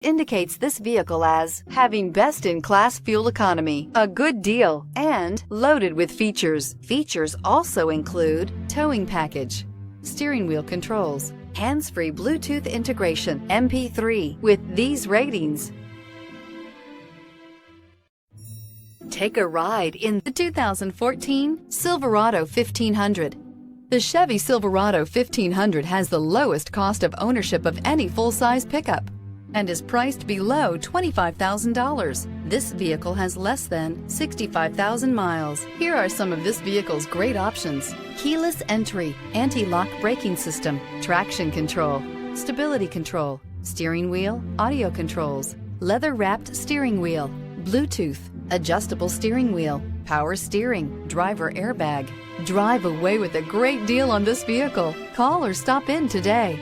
indicates this vehicle as having best-in-class fuel economy, a good deal, and loaded with features. Features also include towing package, steering wheel controls, hands-free Bluetooth integration, MP3. With these ratings, take a ride in the 2014 Silverado 1500. The Chevy Silverado 1500 has the lowest cost of ownership of any full-size pickup and is priced below $25,000. This vehicle has less than 65,000 miles. Here are some of this vehicle's great options: keyless entry, anti-lock braking system, traction control, stability control, steering wheel audio controls, leather-wrapped steering wheel, Bluetooth, adjustable steering wheel, power steering, driver airbag. Drive away with a great deal on this vehicle. Call or stop in today.